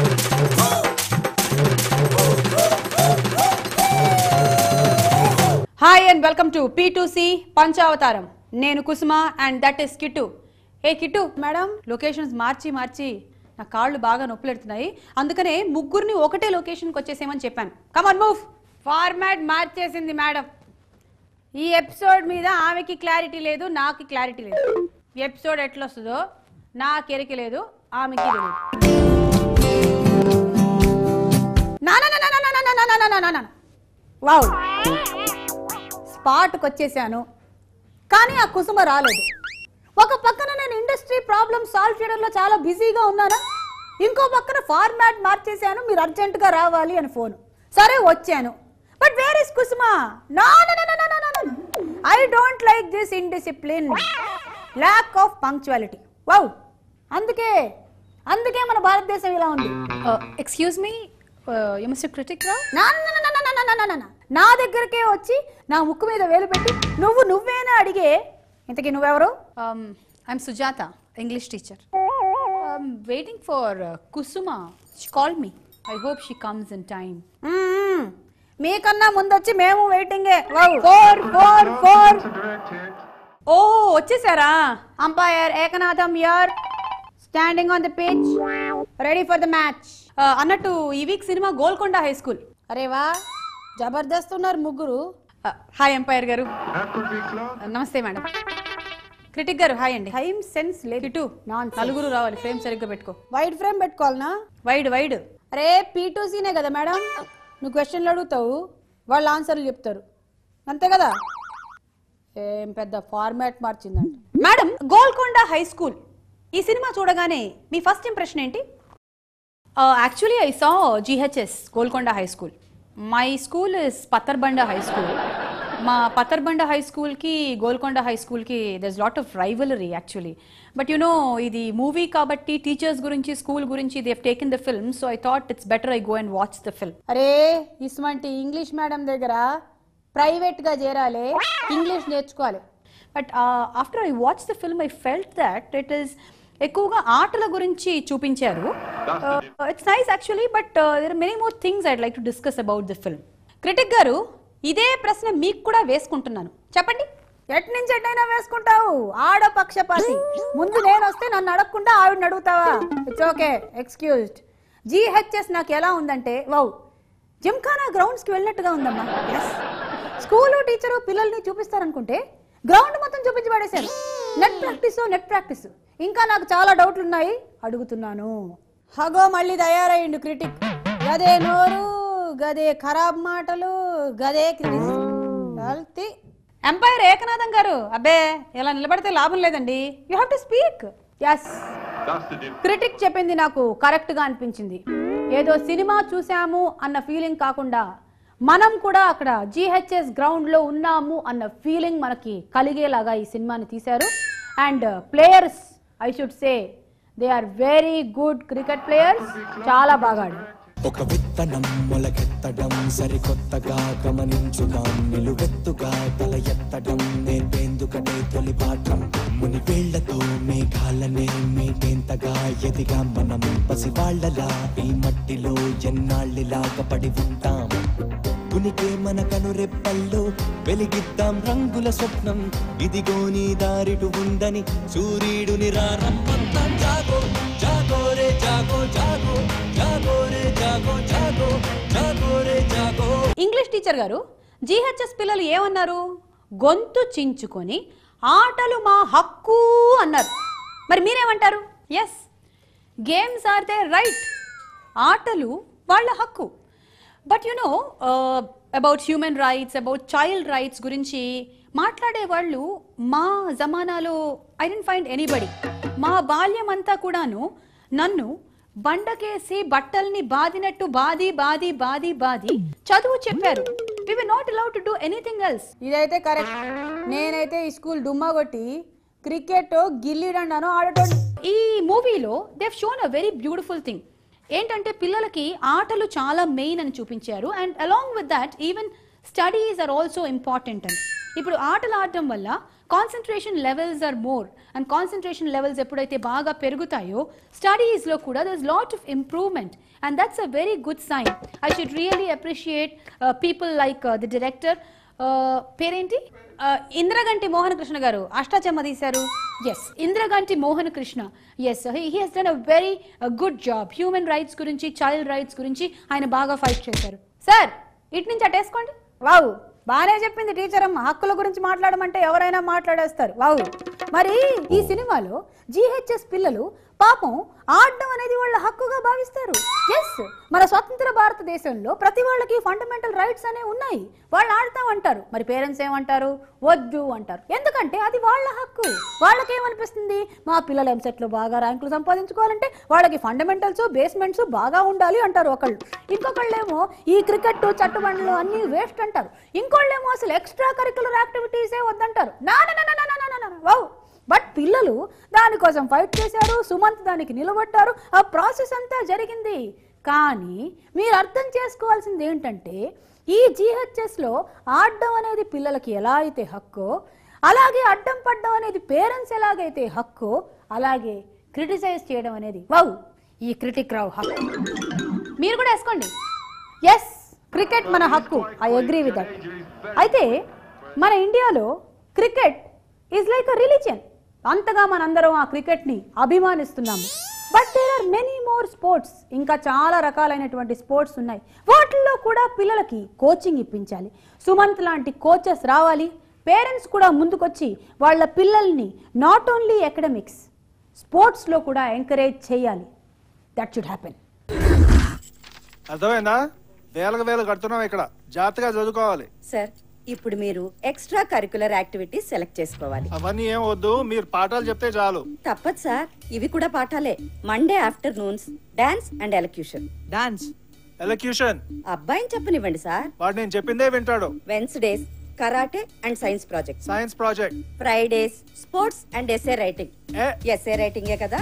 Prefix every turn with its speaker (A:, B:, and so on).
A: Hi and welcome to P2C Panchavatam. నేను Kusuma and that is Kittu. ఏ Kittu madam, locations మార్చి నా కాళ్ళు బాగా నొప్పులెడుతున్నాయి. అందుకనే ముగ్గురిని ఒకటే లొకేషన్కి వచ్చేసేమని చెప్పాను. Come on move. ఫార్మాట్ మార్చేసింది మేడం. ఈ ఎపిసోడ్ మీద ఆమెకి క్లారిటీ లేదు, నాకు క్లారిటీ లేదు. ఎపిసోడ్ ఎట్లా వస్తుందో నాకు ఎరిక లేదు, ఆమెకి లేదు. వావ్, స్పాట్కి వచ్చేసాను కానీ ఆ కుసుమ రాలేదు. ఒక పక్కన నేను ఇండస్ట్రీ ప్రాబ్లమ్ సాల్వ్ చేయడంలో చాలా బిజీగా ఉన్నాను, ఇంకో పక్కన ఫార్మాట్ మార్చేసాను, మీరు అర్జెంటుగా రావాలి అని ఫోన్. సరే వచ్చాను, but where is Kusuma? No no no no no no, I don't like this indiscipline, lack of punctuality. Wow, అందుకే మన భారతదేశం ఇలా ఉంది. Excuse me, you mister critic రా? నా దగ్గరకే వచ్చి నా ముక్కు మీద వేలు పెట్టి నువ్వేనా అడిగే. ఇంతకీ నువ్వెవరు? I'm Sujatha, English teacher. Waiting for Kusuma. She called me. I hope she comes in time. మీకన్నా ముందొచ్చి మేము వెయిటింగే. ఓ వచ్చేసారా? Umpire Ekanatham here, standing on the pitch, ready for the match. అన్నట్టు ఈ వీక్ సినిమా గోల్కొండ హై స్కూల్. అరే వా, జబర్దస్త్ ఉన్నారు ముగ్గురు. హాయ్ ఎంపైర్ గారు. నమస్తే మేడం. క్రిటిక్ గారు హాయ్ అండి. టైం సెన్స్ లేదు, నలుగురు రావాలి. ఫ్రేమ్ సరిగ్గా పెట్టుకో. వైడ్ ఫ్రేమ్ పెట్టుకోవాలనా? వైడ్. అరే P2Cనే కదా మేడం, నువ్వు క్వశ్చన్లు అడుగుతావు, వాళ్ళు ఆన్సర్లు చెప్తారు, అంతే కదా. ఏం పెద్ద ఫార్మాట్ మార్చిందంట మేడం. గోల్కొండ హై స్కూల్ ఈ సినిమా చూడగానే మీ ఫస్ట్ ఇంప్రెషన్ ఏంటి? Actually I saw GHS Golconda high school. My school is Pattarbanda high school. మా పత్తర్బండ హై స్కూల్కి గోల్కొండ హై స్కూల్కి there's lot of rivalry actually. But you know, ఇది మూవీ కాబట్టి టీచర్స్ గురించి, స్కూల్ గురించి they have taken the film, so I thought it's better I go and watch the film. అరే ఇటువంటి English madam దగ్గర ప్రైవేట్గా చేరాలి, ఇంగ్లీష్ నేర్చుకోవాలి. But after I watch the film I felt that it is ఎక్కువగా ఆటల గురించి చూపించారు. It's nice actually, but there are many more things I'd like to discuss about the film. Critic గారు, ఇదే ప్రశ్న మీకు కూడా వేసుకుంటున్నాను, చెప్పండి. ఎట్ నుంచి ఎట్టైనా వేసుకుంటావు, ఆడపక్షపాతి. ముందు నేను వస్తే నన్ను అడగకుండా ఆవిడని అడుగుతావా? It's okay, excused. GHS నాకు ఎలా ఉందంటే, వావ్, జిమ్ఖానా గ్రౌండ్స్కి వెళ్ళినట్టుగా ఉందమ్మా. ఎస్, స్కూలు టీచరు పిల్లల్ని చూపిస్తారనుకుంటే గ్రౌండ్ మొత్తం చూపించి పడేశారు. Net practice. ఇంకా నాకు చాలా డౌట్లు ఉన్నాయి, అడుగుతున్నాను. హగో మళ్ళీ తయారయ్యిండు క్రిటిక్. గదే నోరు, గదే ఖరాబ్ మాటలు, గదే క్రిటిక్. ఎంపైర్ ఏకనాథం గారు, అబ్బే ఇలా నిలబడితే లాభం లేదండి, you have to speak. Yes, critic చెప్పింది నాకు కరెక్ట్ గా అనిపించింది. ఏదో సినిమా చూసాము అన్న ఫీలింగ్ కాకుండా మనం కూడా అక్కడ GHS గ్రౌండ్ లో ఉన్నాము అన్న ఫీలింగ్ మనకి కలిగేలాగా ఈ సినిమాని తీశారు. And players, I should say they are very good cricket players, చాలా బాగా ఆడారు.
B: ఒక విత్తనం మొలకెత్తడం సరికొత్తగా గమనించుదాం, నిలువెత్తుగా తల ఎత్తడం నేర్పేందుకనే తొలి పాఠం. ముని వేళ్లతో మేఘాలనే మీటేంతగా ఎదిగా మనం, పసివాళ్లలా ఈ మట్టిలో ఎన్నాళ్ళిలాగా పడి ఉంటాం. ఉనికే మన కనురెప్పల్లో వెలిగిద్దాం రంగుల స్వప్నం, ఇదిగో నీ దారిటు ఉందని సూర్యుడుని రమ్మంతాం. జాగో జాగో రే జాగో, జాగో జాగో రే జాగో, జాగో జాగో రే జాగో.
A: ఇంగ్లీష్ టీచర్ గారు, GHS పిల్లలు ఏమన్నారు? గొంతు చించుకొని ఆటలు మా హక్కు అన్నారు. మరి మీరేమంటారు? Yes, games are they right, ఆటలు వాళ్ళ హక్కు. But you know, about human rights, about child rights గురించి మాట్లాడే వాళ్ళు మా జమానాలో ఐ డోంట్ ఫైండ్ ఎనీబడి. మా బాల్యం అంతా కూడాను నన్ను బండకేసి బట్టల్ని బాదినట్టు బాది చదువు చెప్పారు. We were not allowed to do anything else. ఇదైతే కరెక్ట్. నేనైతే ఈ స్కూల్ డుమ్మా కొట్టి క్రికెట్ గిల్లి డండాను ఆడటోని. ఈ మూవీలో they have shown a very beautiful thing. ఏంటంటే పిల్లలకి ఆటలు చాలా మెయిన్ అని చూపించారు. And along with that even studies are also important అని. ఇప్పుడు ఆటలు ఆడటం వల్ల concentration levels are more and concentration levels ఎప్పుడైతే బాగా పెరుగుతాయో స్టడీస్లో కూడా there is lot of improvement and that's a very good sign. I should really appreciate people like the director. పేరేంటి? ఇంద్రగంటి మోహన్ కృష్ణ గారు అష్టాచెమ్మ తీశారు. Yes, Indraganti Mohan Krishna. Yes, he has done a very good job. Human rights గురించి, child rights గురించి ఆయన బాగా fight చేశారు. Sir, ఇటు నుంచి అటేసుకోండి. Wow, బాగానే చెప్పింది టీచర్ అమ్మ. హక్కుల గురించి మాట్లాడమంటే ఎవరైనా మాట్లాడేస్తారు. వావ్. మరి ఈ సినిమాలో జిహెచ్ఎస్ పిల్లలు పాపం ఆడడం అనేది వాళ్ళ హక్కుగా భావిస్తారు. ఎస్, మన స్వతంత్ర భారతదేశంలో ప్రతి వాళ్ళకి ఫండమెంటల్ రైట్స్ అనేవి ఉన్నాయి. వాళ్ళు ఆడతామంటారు. మరి పేరెంట్స్ ఏమంటారు? వద్దు అంటారు. ఎందుకంటే అది వాళ్ళ హక్కు. వాళ్ళకేమనిపిస్తుంది? మా పిల్లల ఎంసెట్లో బాగా ర్యాంకులు సంపాదించుకోవాలంటే వాళ్ళకి ఫండమెంటల్స్, బేస్మెంట్స్ బాగా ఉండాలి అంటారు ఒకళ్ళు. ఇంకొకళ్ళేమో ఈ క్రికెట్, చట్టుబండ్లు అన్నీ వేస్ట్ అంటారు. ఇంకోళ్ళేమో అసలు ఎక్స్ట్రా కరికులర్ యాక్టివిటీసే వద్దంటారు. వావ్. బట్ పిల్లలు దానికోసం ఫైట్ చేశారు. సుమంత్ దానికి నిలబడ్డారు. ఆ ప్రాసెస్ అంతా జరిగింది. కానీ మీరు అర్థం చేసుకోవాల్సింది ఏంటంటే ఈ జిహెచ్ఎస్లో ఆడడం అనేది పిల్లలకి ఎలా అయితే హక్కో, అలాగే అడ్డం పడ్డం అనేది పేరెంట్స్ ఎలాగైతే హక్కో, అలాగే క్రిటిసైజ్ చేయడం అనేది వావ్ ఈ క్రిటిక్ రావు హక్కు. మీరు కూడా వేసుకోండి. ఎస్, క్రికెట్ మన హక్కు. I agree with that. అయితే మన ఇండియాలో cricket is like a religion. అంతగా మనందరం ఆ క్రికెట్ని అభిమానిస్తున్నాము. But there are many more sports. ఇంకా చాలా రకాలైనటువంటి స్పోర్ట్స్ ఉన్నాయి. వాటిల్లో కూడా పిల్లలకి కోచింగ్ ఇప్పించాలి. సుమంత్ లాంటి కోచెస్ రావాలి. పేరెంట్స్ కూడా ముందుకొచ్చి వాళ్ళ పిల్లల్ని నాట్ ఓన్లీ అకాడమిక్స్, స్పోర్ట్స్లో కూడా ఎంకరేజ్ చేయాలి. That should happen.
C: అర్థమైందా? వేలకు కడుతున్నాం ఇక్కడ. జాగ్రత్తగా చదువుకోవాలి.
D: సార్, ఇప్పుడు మీరు ఎక్స్ట్రా కరికులర్ యాక్టివిటీస్ సెలెక్ట్ చేసుకోవాలి.
C: అవన్నీ ఏం వద్దు, మీరు పాఠాలు చెప్తే చాలు.
D: తప్పదు సార్, ఇవి కూడా పాఠాలే. Monday afternoons dance and elocution.
E: Dance,
C: elocution
D: అబ్బాయిని చెప్పనివ్వండి సార్.
C: వాడు నేను చెప్పిందే వింటాడు.
D: Wednesdays karate and science project.
C: Science project.
D: Fridays sports and S A writing. S A రైటింగే కదా.